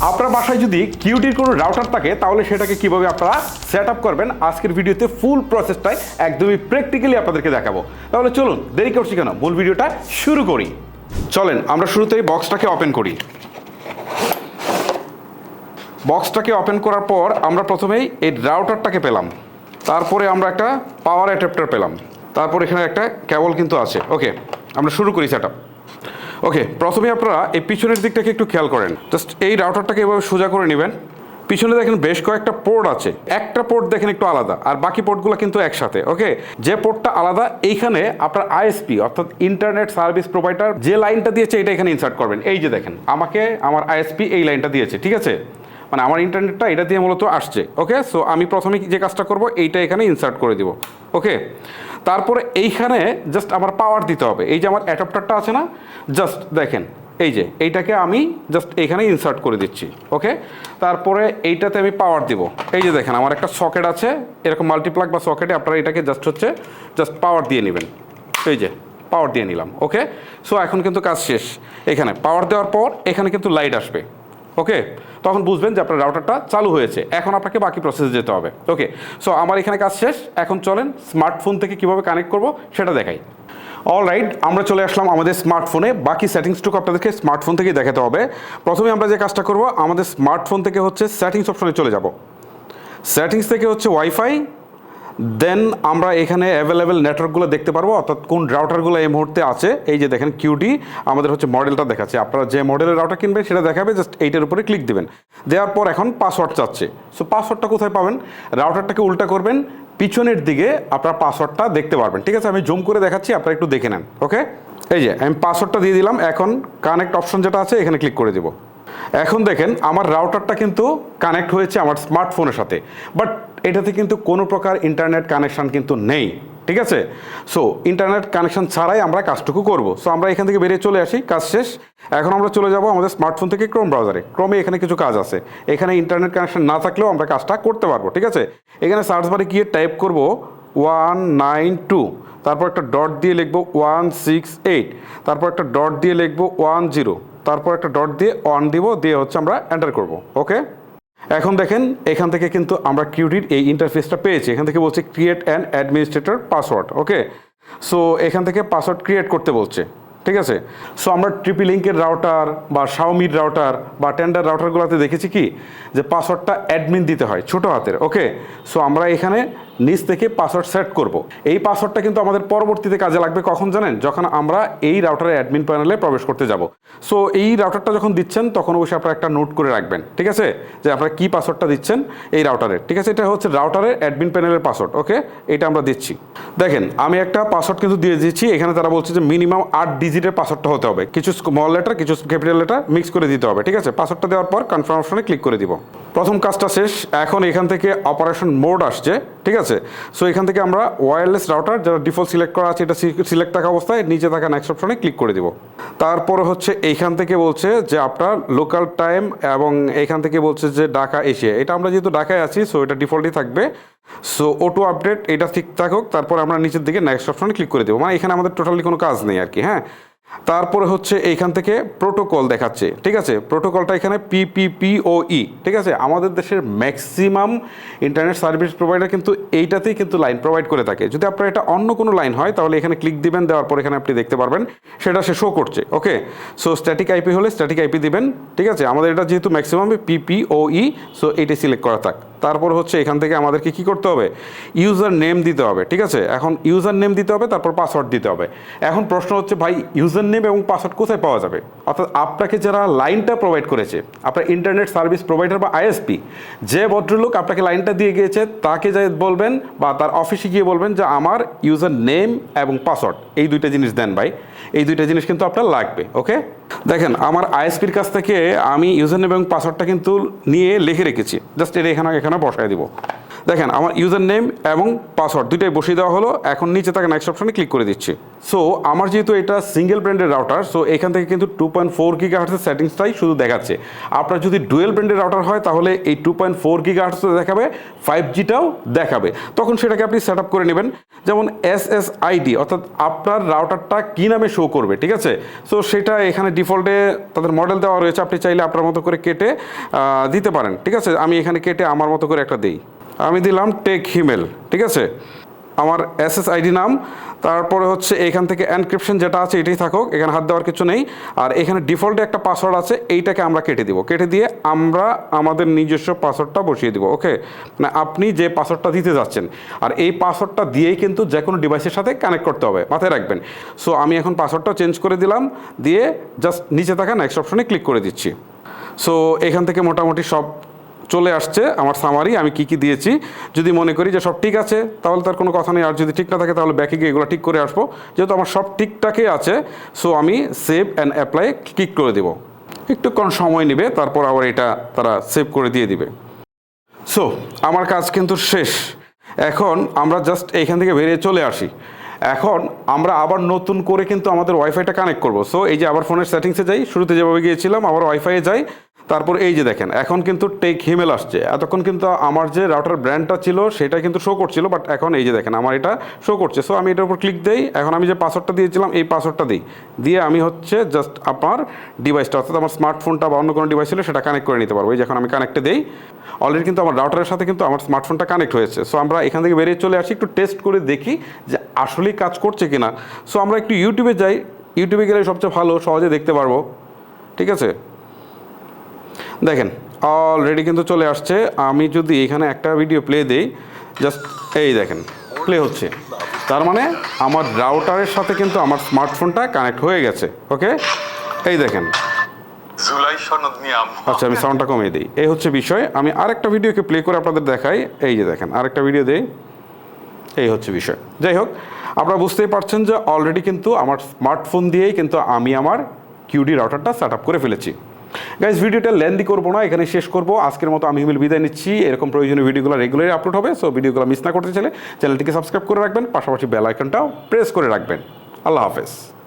আপনার বাসায় যদি কিউটির কোনো রাউটার থাকে তাহলে সেটাকে কিভাবে আপনারা সেট আপ করবেন আজকের ভিডিওতে ফুল প্রসেসটাই একদমই প্র্যাকটিক্যালি আপনাদেরকে দেখাবো। তাহলে চলুন দেরি করছি কেন, মূল ভিডিওটা শুরু করি। চলেন আমরা শুরুতেই বক্সটাকে ওপেন করি। বক্সটাকে ওপেন করার পর আমরা প্রথমেই এই রাউটারটাকে পেলাম, তারপরে আমরা একটা পাওয়ার অ্যাডাপ্টার পেলাম, তারপর এখানে একটা কেবল কিন্তু আছে। ওকে, আমরা শুরু করি সেট আপ। ওকে, প্রথমে আপনারা এই পিছনের দিকটাকে একটু খেয়াল করেন। জাস্ট এই রাউটারটাকে এভাবে সোজা করে নেবেন। পিছনে দেখেন বেশ কয়েকটা পোর্ট আছে, একটা পোর্ট দেখেন একটু আলাদা আর বাকি পোর্টগুলো কিন্তু একসাথে। ওকে, যে পোর্টটা আলাদা এইখানে আপনার আইএসপি অর্থাৎ ইন্টারনেট সার্ভিস প্রোভাইডার যে লাইনটা দিয়েছে এটা এখানে ইনসার্ট করবেন। এই যে দেখেন আমাকে আমার আইএসপি এই লাইনটা দিয়েছে, ঠিক আছে, মানে আমার ইন্টারনেটটা এটা দিয়ে মূলত আসছে। ওকে, সো আমি প্রথমে যে কাজটা করব এইটা এখানে ইনসার্ট করে দিব। ওকে, তারপরে এইখানে জাস্ট আমার পাওয়ার দিতে হবে। এই যে আমার অ্যাডাপ্টারটা আছে না, জাস্ট দেখেন এই যে এইটাকে আমি জাস্ট এইখানে ইনসার্ট করে দিচ্ছি। ওকে, তারপরে এইটাতে আমি পাওয়ার দিব। এই যে দেখেন আমার একটা সকেট আছে, এরকম মাল্টিপ্লাগ বা সকেটে আপনারা এটাকে জাস্ট পাওয়ার দিয়ে নেবেন। এই যে পাওয়ার দিয়ে নিলাম। ওকে, সো এখন কিন্তু কাজ শেষ। এখানে পাওয়ার দেওয়ার পর এখানে কিন্তু লাইট আসবে। ওকে, তখন বুঝবেন যে আপনার রাউটারটা চালু হয়েছে। এখন আপনাকে বাকি প্রসেসে যেতে হবে। ওকে, সো আমার এখানে কাজ শেষ। এখন চলেন স্মার্টফোন থেকে কীভাবে কানেক্ট করব সেটা দেখাই। অলরাইট, আমরা চলে আসলাম আমাদের স্মার্টফোনে। বাকি সেটিংসটুকু আপনাদেরকে স্মার্টফোন থেকেই দেখাতে হবে। প্রথমে আমরা যে কাজটা করব, আমাদের স্মার্টফোন থেকে হচ্ছে সেটিংস অপশনে চলে যাব। সেটিংস থেকে হচ্ছে ওয়াইফাই, দেন আমরা এখানে অ্যাভেলেবেল নেটওয়ার্কগুলো দেখতে পারবো, অর্থাৎ কোন রাউটারগুলো এই মুহূর্তে আছে। এই যে দেখেন কিউটি আমাদের হচ্ছে মডেলটা দেখাচ্ছে। আপনারা যে মডেলের রাউটার কিনবেন সেটা দেখাবে, জাস্ট এইটার উপরে ক্লিক দেবেন। দেওয়ার পর এখন পাসওয়ার্ড চাচ্ছে। সো পাসওয়ার্ডটা কোথায় পাবেন, রাউটারটাকে উল্টা করবেন, পিছনের দিকে আপনার পাসওয়ার্ডটা দেখতে পারবেন। ঠিক আছে, আমি জুম করে দেখাচ্ছি, আপনারা একটু দেখে নেন। ওকে, এই যে আমি পাসওয়ার্ডটা দিয়ে দিলাম। এখন কানেক্ট অপশন যেটা আছে এখানে ক্লিক করে দিব। এখন দেখেন আমার রাউটারটা কিন্তু কানেক্ট হয়েছে আমার স্মার্টফোনের সাথে, বাট এটাতে কিন্তু কোনো প্রকার ইন্টারনেট কানেকশান কিন্তু নেই। ঠিক আছে, সো ইন্টারনেট কানেকশান ছাড়াই আমরা কাজটুকু করব। সো আমরা এখান থেকে বেরিয়ে চলে আসি, কাজ শেষ। এখন আমরা চলে যাব আমাদের স্মার্টফোন থেকে ক্রোম ব্রাউজারে। ক্রোমে এখানে কিছু কাজ আছে, এখানে ইন্টারনেট কানেকশান না থাকলেও আমরা কাজটা করতে পারবো। ঠিক আছে, এখানে সার্চ বারে গিয়ে টাইপ করব 192, তারপর একটা ডট দিয়ে লিখবো 168, তারপর একটা ডট দিয়ে লিখবো 10, তারপর একটা ডট দিয়ে অন দিব, দিয়ে হচ্ছে আমরা এন্টার করব। ওকে, এখন দেখেন এখান থেকে কিন্তু আমরা কিউটির এই ইন্টারফেসটা পেয়েছি। এখান থেকে বলছে create an administrator password. Okay, so এখান থেকে পাসওয়ার্ড ক্রিয়েট করতে বলছে। ঠিক আছে, সো আমরা ট্রিপি-লিঙ্কের রাউটার বা শাওমির রাউটার বা টেন্ডার রাউটারগুলোতে দেখেছি কি যে পাসওয়ার্ডটা অ্যাডমিন দিতে হয় ছোটো হাতের। ওকে, সো আমরা এখানে নিচ থেকে পাসওয়ার্ড সেট করব। এই পাসওয়ার্ডটা কিন্তু আমাদের পরবর্তীতে কাজে লাগবে। কখন জানেন, যখন আমরা এই রাউটারের অ্যাডমিন প্যানেলে প্রবেশ করতে যাব। সো এই রাউটারটা যখন দিচ্ছেন তখন অবশ্যই আপনারা একটা নোট করে রাখবেন। ঠিক আছে, যে আপনারা কী পাসওয়ার্ডটা দিচ্ছেন এই রাউটারের। ঠিক আছে, এটা হচ্ছে রাউটারের অ্যাডমিন প্যানেলের পাসওয়ার্ড। ওকে, এটা আমরা দিচ্ছি। দেখেন আমি একটা পাসওয়ার্ড কিন্তু দিয়ে দিচ্ছি। এখানে তারা বলছে যে মিনিমাম 8 ডিজিটের পাসওয়ার্ডটা হতে হবে, কিছু স্মল লেটার কিছু ক্যাপিটাল লেটার মিক্স করে দিতে হবে। ঠিক আছে, পাসওয়ার্ডটা দেওয়ার পর কনফার্ম অপশনে ক্লিক করে দিব। প্রথম কাজটা শেষ। এখন এখান থেকে অপারেশন মোড আসছে। ঠিক আছে, সো এখান থেকে আমরা ওয়্যারলেস রাউটার যারা ডিফল্ট সিলেক্ট করা আছে এটা সিলেক্ট থাকা অবস্থায় নিচে থাকা নেক্সট অপশনে ক্লিক করে দিব। তারপরে হচ্ছে এইখান থেকে বলছে যে আপনার লোকাল টাইম এবং এইখান থেকে বলছে যে ঢাকা এশিয়া। এটা আমরা যেহেতু ঢাকায় আছি সো এটা ডিফল্টই থাকবে। সো অটো আপডেট এটা ঠিক থাকুক। তারপর আমরা নিচের দিকে নেক্সট অপশনে ক্লিক করে দেবো। মানে এখানে আমাদের টোটালি কোনো কাজ নেই আর কি। হ্যাঁ, তারপরে হচ্ছে এইখান থেকে প্রোটোকল দেখাচ্ছে। ঠিক আছে, প্রোটোকলটা এখানে PPPoE। ঠিক আছে, আমাদের দেশের ম্যাক্সিমাম ইন্টারনেট সার্ভিস প্রোভাইডার কিন্তু এইটাতেই কিন্তু লাইন প্রোভাইড করে থাকে। যদি আপনার এটা অন্য কোনো লাইন হয় তাহলে এখানে ক্লিক দিবেন, দেওয়ার পর এখানে আপনি দেখতে পারবেন সেটা সে শো করছে। ওকে, সো স্ট্যাটিক আইপি হলে স্ট্যাটিক আইপি দিবেন। ঠিক আছে, আমাদের এটা যেহেতু ম্যাক্সিমাম PPoE সো এইটাই সিলেক্ট করা থাক। তারপর হচ্ছে এখান থেকে আমাদেরকে কী করতে হবে, ইউজার নেম দিতে হবে। ঠিক আছে, এখন ইউজার নেম দিতে হবে, তারপর পাসওয়ার্ড দিতে হবে। এখন প্রশ্ন হচ্ছে ভাই ইউজার নেম এবং পাসওয়ার্ড কোথায় পাওয়া যাবে? অর্থাৎ আপনাকে যারা লাইনটা প্রোভাইড করেছে, আপনার ইন্টারনেট সার্ভিস প্রোভাইডার বা আইএসপি, যে ভদ্রলোক আপনাকে লাইনটা দিয়ে গিয়েছে তাকে যাই বলবেন বা তার অফিসে গিয়ে বলবেন যে আমার ইউজার নেম এবং পাসওয়ার্ড এই দুইটা জিনিস দেন ভাই, এই দুইটা জিনিস কিন্তু আপনার লাগবে। ওকে, দেখেন আমার আইএসপির কাছ থেকে আমি ইউজার নেম এবং পাসওয়ার্ডটা কিন্তু নিয়ে লিখে রেখেছি। জাস্ট এটা এখানে বসায় দিব। দেখেন আমার ইউজার নেম এবং পাসওয়ার্ড দুইটাই বসিয়ে দেওয়া হলো। এখন নিচে থাকা নেক্সট অপশনে ক্লিক করে দিচ্ছি। সো আমার যেহেতু এটা সিঙ্গেল ব্র্যান্ডের রাউটার, সো এখান থেকে কিন্তু 2.4 গিগাহার্টজের সেটিংসটাই শুধু দেখাচ্ছে। আপনার যদি ডুয়েল ব্র্যান্ডের রাউটার হয় তাহলে এই 2.4 গিগাহার্টজ দেখাবে, 5Gটাও দেখাবে। তখন সেটাকে আপনি সেট আপ করে নেবেন। যেমন SSID অর্থাৎ আপনার রাউটারটা কী নামে শো করবে, ঠিক আছে? সো সেটা এখানে ডিফল্টে তাদের মডেল দেওয়া রয়েছে, আপনি চাইলে আপনার মতো করে কেটে দিতে পারেন, ঠিক আছে? আমি এখানে কেটে আমার মতো করে একটা দিই। আমি দিলাম টেক হিমেল, ঠিক আছে? আমার SSID নাম, তারপরে হচ্ছে এখান থেকে এনক্রিপশন যেটা আছে এটাই থাকুক, এখানে হাত দেওয়ার কিছু নেই। আর এখানে ডিফল্টে একটা পাসওয়ার্ড আছে, এইটাকে আমরা কেটে দিব। কেটে দিয়ে আমরা আমাদের নিজস্ব পাসওয়ার্ডটা বসিয়ে দিব। ওকে, মানে আপনি যে পাসওয়ার্ডটা দিতে যাচ্ছেন, আর এই পাসওয়ার্ডটা দিয়েই কিন্তু যে কোনো ডিভাইসের সাথে কানেক্ট করতে হবে, মাথায় রাখবেন। সো আমি এখন পাসওয়ার্ডটা চেঞ্জ করে দিলাম, দিয়ে জাস্ট নিচে থাকা নেক্সট অপশনে ক্লিক করে দিচ্ছি। সো এখান থেকে মোটামুটি সব চলে আসছে আমার সামারি, আমি কি কি দিয়েছি। যদি মনে করি যে সব ঠিক আছে তাহলে তার কোনো কথা নেই, আর যদি ঠিক না থাকে তাহলে ব্যাকে গিয়ে এগুলো ঠিক করে আসবো। যেহেতু আমার সব ঠিকঠাকই আছে, সো আমি সেভ অ্যান্ড অ্যাপ্লাই ক্লিক করে দেবো। একটুক্ষণ সময় নেবে, তারপর আবার এটা তারা সেভ করে দিয়ে দিবে। সো আমার কাজ কিন্তু শেষ। এখন আমরা জাস্ট এইখান থেকে বেরিয়ে চলে আসি। এখন আমরা আবার নতুন করে কিন্তু আমাদের ওয়াইফাইটা কানেক্ট করবো। সো এই যে আবার ফোনের সেটিংসে যাই, শুরুতে যেভাবে গিয়েছিলাম আবার ওয়াইফাইয়ে যাই। তারপর এই যে দেখেন এখন কিন্তু টেক হিমেল আসছে। এতক্ষণ কিন্তু আমার যে রাউটার ব্র্যান্ডটা ছিল সেটা কিন্তু শো করছিল, বাট এখন এই যে দেখেন আমার এটা শো করছে। সো আমি এটার উপর ক্লিক দেই। এখন আমি যে পাসওয়ার্ডটা দিয়েছিলাম এই পাসওয়ার্ডটা দিই, দিয়ে আমি হচ্ছে জাস্ট আমার ডিভাইসটা অর্থাৎ আমার স্মার্টফোনটা বা অন্য কোনো ডিভাইস ছিল সেটা কানেক্ট করে নিতে পারবো। এই যখন আমি কানেক্টে দিই, অলরেডি কিন্তু আমার রাউটারের সাথে কিন্তু আমার স্মার্টফোনটা কানেক্ট হয়েছে। সো আমরা এখান থেকে বেরিয়ে চলে আসি, একটু টেস্ট করে দেখি যে আসলেই কাজ করছে কিনা। সো আমরা একটু ইউটিউবে যাই, ইউটিউবে গেলে সবচেয়ে ভালো, সহজে দেখতে পারবো, ঠিক আছে? দেখেন অলরেডি কিন্তু চলে আসছে। আমি যদি এখানে একটা ভিডিও প্লে দিই, জাস্ট এই দেখেন প্লে হচ্ছে, তার মানে আমার রাউটারের সাথে কিন্তু আমার স্মার্টফোনটা কানেক্ট হয়ে গেছে। ওকে, এই দেখেন। আচ্ছা আমি সাউন্ডটা কমিয়ে দিই, এই হচ্ছে বিষয়। আমি আরেকটা ভিডিওকে প্লে করে আপনাদের দেখাই। এই যে দেখেন আরেকটা ভিডিও দিই, এই হচ্ছে বিষয়। যাই হোক, আপনারা বুঝতেই পারছেন যে অলরেডি কিন্তু আমার স্মার্টফোন দিয়েই কিন্তু আমি আমার কিউডি রাউটারটা সেট আপ করে ফেলেছি। গাইজ ভিডিওটা লেন্দি করবো না, এখানে শেষ করবো। আজকের মতো আমি হিমেল বিদায় নিচ্ছি। এরকম প্রয়োজনীয় ভিডিওগুলো রেগুলারই আপলোড হবে। সো ভিডিওগুলো মিস না করতে চাইলে চ্যানেলটিকে সাবস্ক্রাইব করে রাখবেন, পাশাপাশি বেল আইকনটাও প্রেস করে রাখবেন। আল্লাহ হাফেজ।